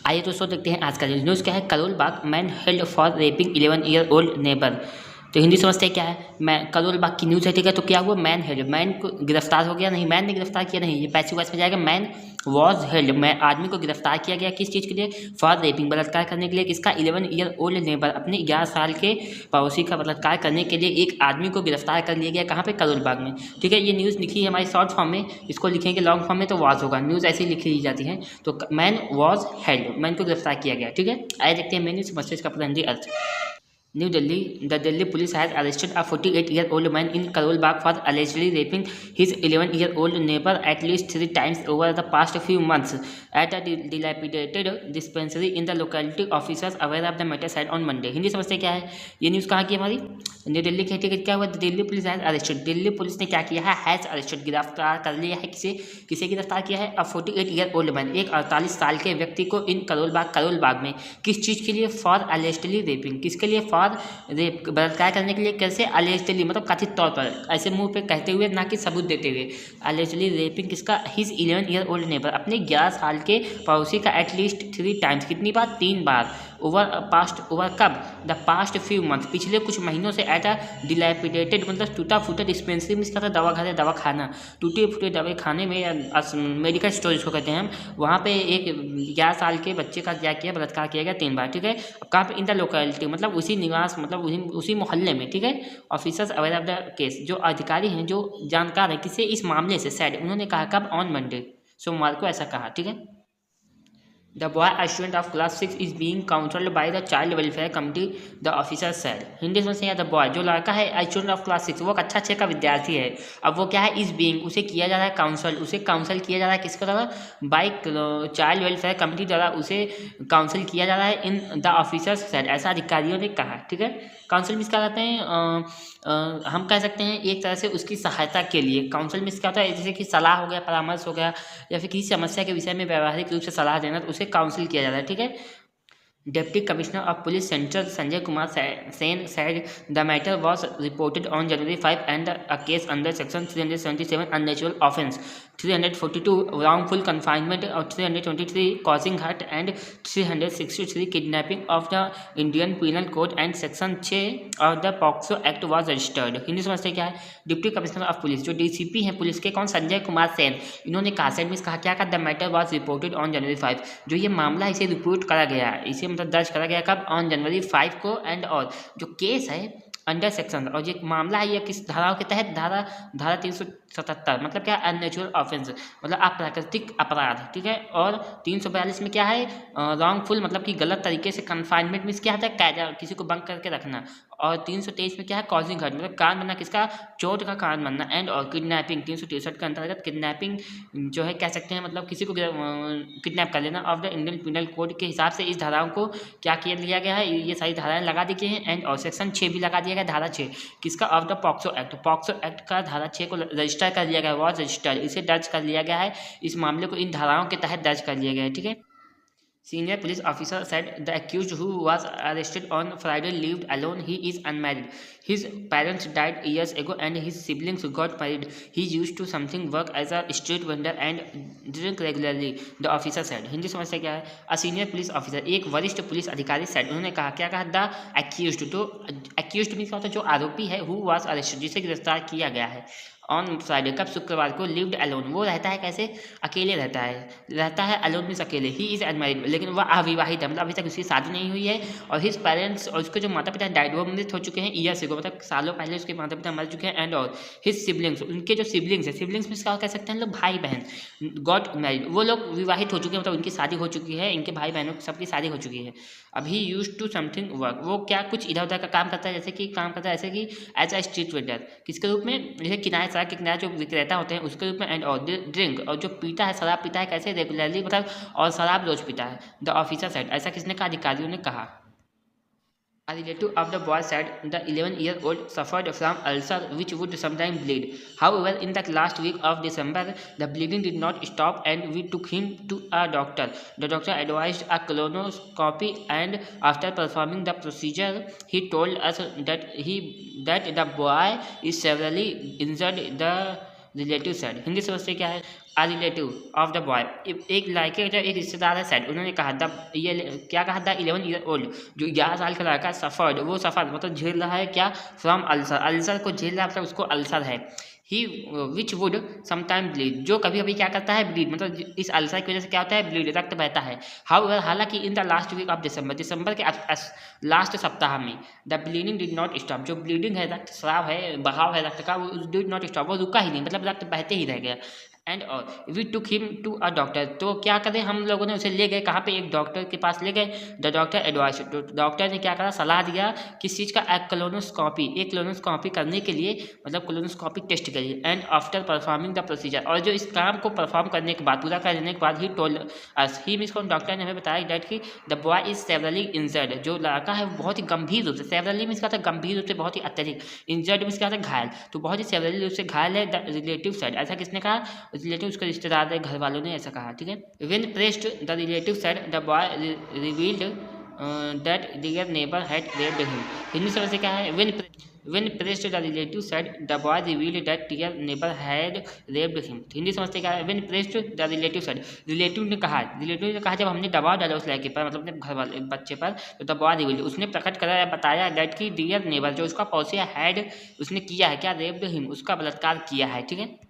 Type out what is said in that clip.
आइए दोस्तों देखते हैं आज का न्यूज़ क्या है। Karol Bagh man held for raping 11-year-old neighbour. तो हिंदी समझते हैं क्या है। मैं करोल बाग की न्यूज़ है, ठीक है। तो क्या हुआ, मैन हेल्ड, मैन को गिरफ्तार हो गया, नहीं मैन ने गिरफ्तार किया, नहीं ये पैसिव वॉइस में जाएगा। मैन वॉज हेल्ड, मैं आदमी को गिरफ्तार किया गया किस चीज़ के लिए, फॉर रेपिंग, बलात्कार करने के लिए। किसका, 11-year-old नेबर, अपने 11 साल के पड़ोसी का बलात्कार करने के लिए एक आदमी को गिरफ्तार कर लिया गया। कहाँ पे, करोल बाग में, ठीक है। ये न्यूज़ लिखी है हमारी शॉर्ट फॉर्म में, इसको लिखेंगे लॉन्ग फॉर्म में तो वॉज होगा। न्यूज़ ऐसे ही लिखी जाती है। तो मैन वॉज हेल्ड, मैन को गिरफ्तार किया गया, ठीक है। आइए देखते हैं मेन समस्या इसका पूरा हिंदी अर्थ। New Delhi, the Delhi police has arrested a 48-year-old man in Karol Bagh for allegedly raping his 11-year-old neighbor at least 3 times over the past few months at a dilapidated dispensary in the locality. Officers aware of the matter said on Monday. Hindi समझते क्या है, ये news कहाँ की हमारी, new Delhi की, ठीक है। क्या हुआ, Delhi police has arrested, Delhi police ने क्या किया है, हैज अरेस्टेड, गिरफ्तार कर लिया है। किसे गिरफ्तार किया है, अ 48-year-old मैन, एक 48 साल के व्यक्ति को इन करोल बाग में किस चीज़ के लिए, फॉर अलेस्टली रेपिंग, किसके लिए, फॉर रेप, बलात्कार करने के लिए। कैसे, अलेस्टली मतलब कथित तौर पर, ऐसे मुंह पे कहते हुए, ना कि सबूत देते हुए। अलेस्टली रेपिंग किसका, हिज 11-year-old नेबर, अपने 11 साल के पड़ोसी का एटलीस्ट 3 टाइम्स, कितनी बार, 3 बार, ओवर कब, द पास्ट फ्यू मंथ, पिछले कुछ महीनों से एट अ डिलैपिडेटेड मतलब टूटा फूटा डिस्पेंसरी में, इसका दवा घर है, दवा खाना, टूटे फूटे दवा खाने में, मेडिकल स्टोर इसको कहते हैं हम। वहाँ पे एक 11 साल के बच्चे का क्या किया, बलात्कार किया गया 3 बार, ठीक है। अब कहाँ पे, इन द लोकेलिटी मतलब उसी निवास, मतलब उसी मोहल्ले में, ठीक है। Officers aware of the case, जो अधिकारी हैं, जो जानकार है किसे, इस मामले से, सैड, उन्होंने कहा कब, ऑन मंडे, सोमवार को ऐसा कहा, ठीक है। The boy, a student of class 6, is being counseled by the child welfare committee, the officer said. Hindi समझ से, द बॉय, जो लड़का है, a student of class 6, वो कक्षा 6 का विद्यार्थी है। अब वो क्या है, इज बीइंग, उसे किया जा रहा है काउंसल, उसे काउंसल किया जा रहा है किसके द्वारा, बाय चाइल्ड वेलफेयर कमिटी द्वारा उसे काउंसल किया जा रहा है, इन द ऑफिसर्स सेड, ऐसा अधिकारियों ने कहा, ठीक है। काउंसिल में क्या कहते हैं, हम कह सकते हैं एक तरह से उसकी सहायता के लिए। काउंसिल में क्या होता है, जैसे कि सलाह हो गया, परामर्श हो गया, या फिर किसी समस्या के विषय में व्यवहारिक रूप से सलाह देना, तो उसे काउंसिल किया जाता है, ठीक है। Deputy Commissioner of Police Central Sanjay Kumar Sen said the matter was reported on January 5 and a case under Section 377 unnatural offence, 342 wrongful confinement, or 323 causing hurt, and 363 kidnapping of the Indian Penal Code and Section 6 of the POCSO Act was registered. Hindi समझते क्या है, deputy commissioner of police, जो DCP हैं police के, कौन, संजय कुमार सेन, इन्होंने कहा, सेन में कहा क्या, the matter was reported on January 5, जो ये मामला इसे रिपोर्ट करा गया, इसे मतलब दर्ज करा गया कब, ऑन जनवरी 5 को, एंड और जो केस है अंडर सेक्शन, और ये मामला है ये किस धाराओं के तहत, धारा 377 मतलब क्या, अननेचुरल ऑफेंस मतलब अप्राकृतिक अपराध, ठीक है। और 342 में क्या है, रॉन्गफुल मतलब कि गलत तरीके से, कन्फाइनमेंट में क्या होता है, कैद, किसी को बंद करके रखना, और 323 में क्या है, कॉजिंग हर्ट मतलब कारण बनना, किसका, चोट का कारण बनना, एंड और किडनैपिंग 363 के अंतर्गत किडनैपिंग जो है कह सकते हैं, मतलब किसी को किडनैप कर लेना, of the Indian penal code के हिसाब से इस धाराओं को क्या किया लिया गया है, ये सारी धाराएं लगा दी गई हैं, एंड और सेक्शन 6 भी लगा दिया गया, धारा 6 किसका, ऑफ द पॉक्सो एक्ट का धारा 6 को रजिस्टर कर लिया गया, वॉज रजिस्टर्ड, इसे दर्ज कर लिया गया है, इस मामले को इन धाराओं के तहत दर्ज कर लिया गया है, ठीक है। Senior police officer said the accused, who was arrested on Friday, lived alone. He is unmarried. His parents died years ago and his siblings got married. He used to something work as a street vendor and drink regularly, the officer said. Hindi समझते क्या है, a senior police officer, एक वरिष्ठ police अधिकारी said, उन्होंने कहा, क्या कहा, the accused, तो accused मीन्स क्या होता है, जो आरोपी है, who was arrested, जिसे गिरफ्तार किया गया है, ऑन फ्राइडे कब, शुक्रवार को, लिव्ड अलोन, वो रहता है कैसे, अकेले रहता है, अलोन मीन्स अकेले, ही इज़ अनमैरिड, लेकिन वह अविवाहित है, मतलब अभी तक उसकी शादी नहीं हुई है, और हिज पेरेंट्स, और उसके जो माता पिता डाइड, वो मृत हो चुके हैं ईयर्स को, मतलब सालों पहले उसके माता पिता मर चुके हैं, एंड और हिज सिबलिंग्स, उनके जो सिबलिंग्स है, सिबलिंग्स में क्या कह सकते हैं लोग, भाई बहन, गॉट मैरिड, वो लोग विवाहित हो चुके हैं, मतलब उनकी शादी हो चुकी है, इनके भाई बहनों सबकी शादी हो चुकी है। अभी यूज टू समथिंग वर्क, वो क्या कुछ इधर उधर का काम करता है, जैसे कि काम करता है ऐसे कि एज अ स्ट्रीट वेंडर, किसके रूप में, जैसे किनारे सड़क के किनारे जो विक्रेता होते हैं उसके रूप में, एंड और ड्रिंक, और जो पीता है, शराब पीता है कैसे, रेगुलरली मतलब, और शराब रोज पीता है, द ऑफिसर सेड, ऐसा किसने कहा, अधिकारियों ने कहा। A relative of the boy said the 11-year-old suffered from ulcer which would sometimes bleed. However, in the last week of December, the bleeding did not stop and we took him to a doctor. The doctor advised a colonoscopy, and after performing the procedure, he told us that the boy is severely injured. Relative said, Hindi समझते क्या है, आ relative of the boy, एक लड़के का एक रिश्तेदार है said, उन्होंने कहा द ये क्या कहा, द 11 ईयर ओल्ड, जो 11 साल का लड़का सफर्ड, वो सफ़र मतलब झेल रहा है क्या, फ्रॉम अल्सर, अल्सर को झेल रहा है मतलब उसको अल्सर है, ही विच वुड समटाइम ब्लीड, जो कभी कभी क्या करता है ब्लीड, मतलब इस अल्सर की वजह से क्या होता है ब्लीड, रक्त बहता है। हाउएवर हालांकि in the last week of December, दिसंबर के लास्ट सप्ताह में the bleeding did not stop, जो ब्लीडिंग है रक्त स्राव है बहाव है रक्त का, वो डिड नॉट स्टॉप, वो रुका ही नहीं, मतलब रक्त बहते ही रह गया। And we took him to a doctor, तो क्या करें हम लोगों ने उसे ले गए कहाँ पे, एक डॉक्टर के पास ले गए। द डॉक्टर एडवाइस, तो डॉक्टर ने क्या करा, सलाह दिया किस चीज़ का, एक कोलोनोस्कोपी, एक कोलोनोस्कोपी करने के लिए, मतलब कोलोनोस्कोपी टेस्ट के लिए। And after performing the procedure, और जो इस काम को परफॉर्म करने के बाद, पूरा करने के बाद, he told us, he means doctor ने हमें बताया डेट कि the boy is severally injured, जो लड़का है वो बहुत ही गंभीर रूप से, सेवरली मीन्स क्या था, गंभीर रूप से, बहुत ही अत्यधिक, इंजर्ड मीन्स क्या था, घायल, तो बहुत ही सेवरली रूप से घायल है। द रिलेटिव साइड, ऐसा किसने कहा, रिलेटिव उसके रिश्तेदार है, घर वालों ने ऐसा कहा, ठीक है। When pressed the relative side the boy revealed that their neighbour had raped him, Hindi समझ से क्या है, when pressed the relative side the boy revealed that their neighbour had raped him, Hindi समझते क्या है, when pressed the relative side, relative ने कहा जब हमने दबाव डाला उस लड़के पर, मतलब अपने घर वाले बच्चे पर, तो द बॉय रिवील्ड, उसने प्रकट करा, बताया दैट की डियर नेबर, जो उसका पड़ोसी हैड, उसने किया है क्या, रेप्ड हिम, उसका बलात्कार किया है, ठीक है।